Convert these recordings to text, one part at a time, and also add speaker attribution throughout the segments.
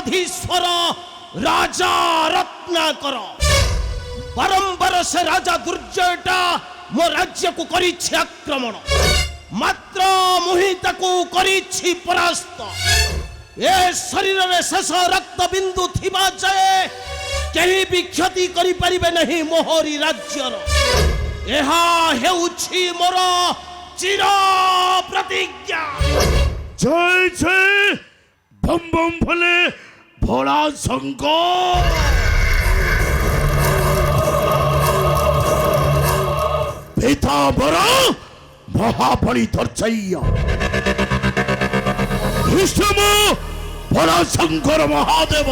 Speaker 1: ଅଧିଶ୍ୱର ରାଜା ରତ୍ନାକର। ବାରମ୍ବାର ସେ ରାଜା ଦୁର୍ଜୟଟା ମୋ ରାଜ୍ୟକୁ କରିଛି ଆକ୍ରମଣ, ମାତ୍ର ମୁଁ ହିଁ ତାକୁ କରିଛି ପରାସ୍ତ। ଏ ଶରୀରରେ ଶେଷ ରକ୍ତ ବିନ୍ଦୁ ଥିବା ଯାଏ କେହି ବି କ୍ଷତି କରିପାରିବେ ନାହିଁ ମୋହରି ରାଜ୍ୟର। ଏହା ହେଉଛି ମୋର ଚିର ପ୍ରତିଜ୍ଞା।
Speaker 2: ଜୟ ଜୟ ବମ୍ ବମ୍ ଭୋଲେ ଭୋଳା ଶଙ୍କର। ପୀତାମ୍ବର ମହାବଳି ତର୍ଜୟ ଭୀଷ୍ମ ଭୋଳା ଶଙ୍କର ମହାଦେବ।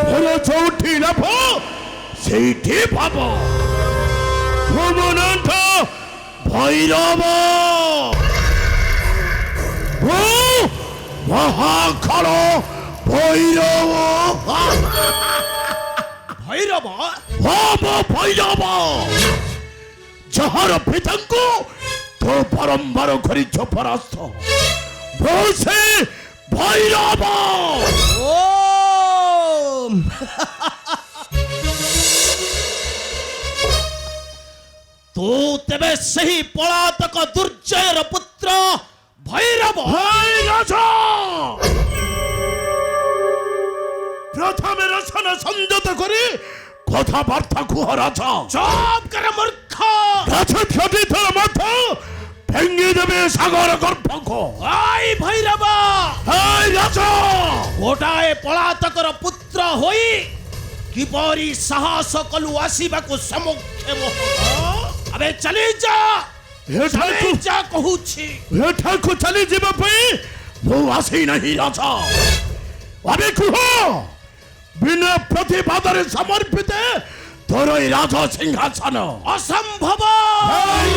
Speaker 2: ଭୋର ଯୋଉଠି ଲାଭ ସେଇଠି ଭାବ। ଭୁବନାଥ ଭୈରବ ମହାକାଳ ଭୈରବ।
Speaker 1: ଭୈରବ
Speaker 2: ଭୈରବ ଯାହାର ପିତାଙ୍କୁ ତୁ ବାରମ୍ବାର କରିଛ ପରାସ୍ତ, ସେ ଭୈରବ।
Speaker 1: ତୁ ତେବେ ସେହି ପଳାତକ ଦୁର୍ଜୟର ପୁତ୍ର ଭୈରବ।
Speaker 2: ପ୍ରଥମେ ରଚନା ସଂଯତ କରି କଥାବାର୍ତ୍ତା କୁହ ରାଜା।
Speaker 1: ଚୁପ୍ କର ମୂର୍ଖ।
Speaker 2: ଥର ମଧ୍ୟ ଭେଙ୍ଗି ଦେବେ ସାଗର ଗର୍ଭକୁ।
Speaker 1: ଆଇ ଭୈରବ,
Speaker 2: ରାଜା
Speaker 1: ଗୋଟାଏ ପଳାତକର ପୁତ୍ର ହୋଇ କିପରି ସାହସ କଲୁ ଆସିବାକୁ ସମ୍ମୁଖେ ମୋହ? ଆବେ ଚାଲି ଯା, କହୁଛି।
Speaker 2: ଏଠାକୁ ଚାଲି ଯିବା ପାଇଁ ମୁଁ ଆସି ନାହିଁ ରାଜା। ଆବେ କୁହ, ବିନା ପ୍ରତିବାଦରେ ସମର୍ପିତ ତୋର ଏ ରାଜ ସିଂହାସନ।
Speaker 1: ଅସମ୍ଭବ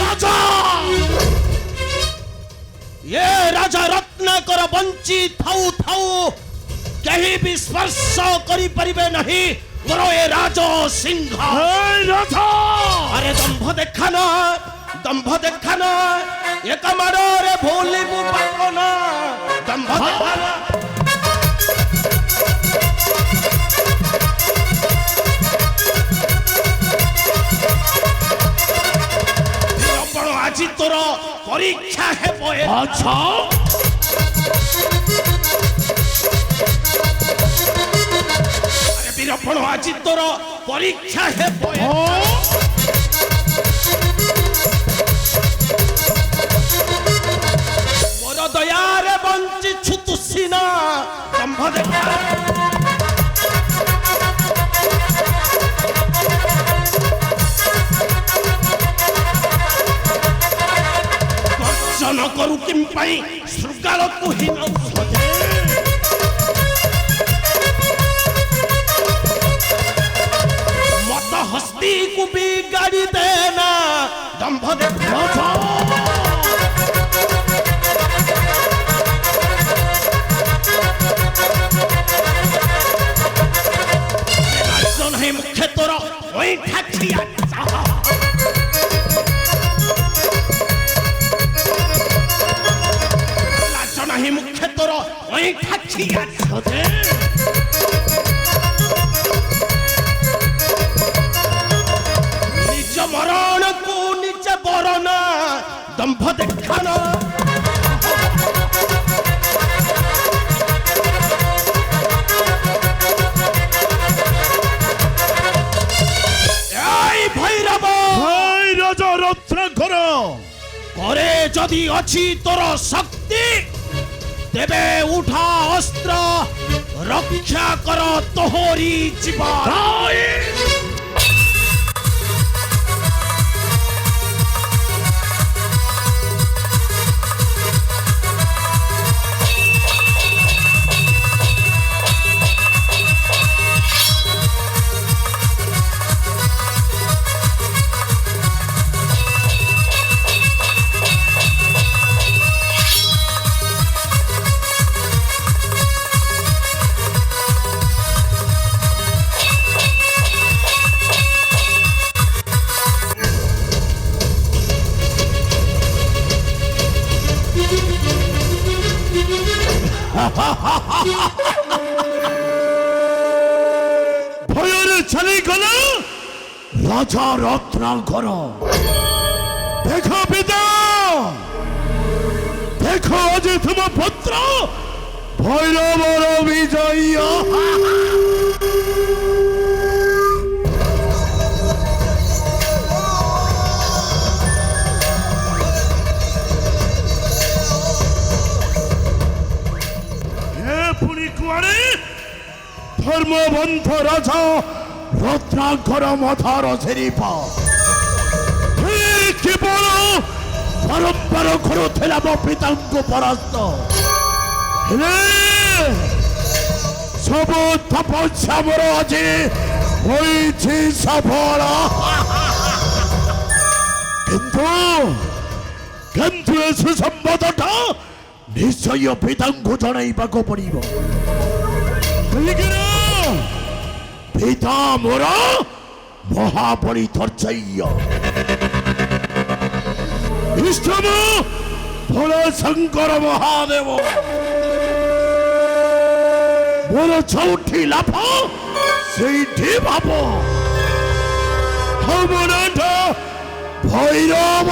Speaker 2: ରାଜା।
Speaker 1: ଏ ରାଜା ରତ୍ନାକର ବଞ୍ଚି ଥାଉ ଥାଉ କେହି ବି ସ୍ପର୍ଶ କରିପାରିବେ ନାହିଁ ମୋର ଏ ରାଜ ସିଂହ।
Speaker 2: ରାଜା
Speaker 1: ଆରେ ଦମ୍ଭ ଦେଖାନ, ଦମ୍ଭ ଦେଖାନ, ଏକ ମାଡ଼ରେ ଭୁଲିବୁ ପାପନ। ଦମ୍ଭ ଦେଖାନ। ଆଜି ତୋର ପରୀକ୍ଷା ହେବ।
Speaker 2: ଆଚ୍ଛା,
Speaker 1: ବୀରପଣ ଆଜି ତୋର ପରୀକ୍ଷା ହେବ। ମୋର ଦୟାରେ ବଞ୍ଚିଛୁ ତୁ ସିନା। ଦମ୍ଭ ଦେଖା। ଗର୍ଜନ କରୁ କିମ୍ ପାଇଁ ଶୃଗାଳକୁ ହୀନ ସଜେ। ମତ ହସ୍ତିକୁ ବିଗାଡ଼ି ଦେନା। ଦମ୍ଭ ଦେଖା। ନାହିଁ ମୁଖ୍ୟ ତୋର ଅଇଁଠା ଖିଆ। ଲାଜ ନାହିଁ ମୁଖ୍ୟ ତୋର ଅଇଁଠା ଖିଆ। ନିଜ ମରଣକୁ ନିଜ ବରଣ। ଦମ୍ଭ ଦେଖାନ।
Speaker 2: ରତ୍ନାକର
Speaker 1: ଘରେ ଯଦି ଅଛି ତୋର ଶକ୍ତି, ତେବେ ଉଠା ଅସ୍ତ୍ର, ରକ୍ଷା କର ତୋହରି ଜୀବନ।
Speaker 2: ভয়ের ছেলে গেল রাজা রত্নাকর। দেখো পিতা, দেখো আজ তোমার পুত্র ভৈরবর বিজয়ী। ধর্মবন্ধ রাজা রত্নাকর মাথার সেরিপা কি বল বারম্বার করুছিলাম পিতাঙ্গ পরাস্ত হেলে সব তপস্যা মর আছে হয়েছে সফল। কিন্তু কিন্তু এ সুসম্বাদটা নিশ্চয় পিতাঙ্গ জଣାଇବାକୁ ପଡ଼ିବ। পিতা মোর মহাবলী ধৈর্য্য ইষ্টম ভোল শঙ্কর মহাদেব মোর চৌঠি লাভ সেইটি ভাব ভৈরব।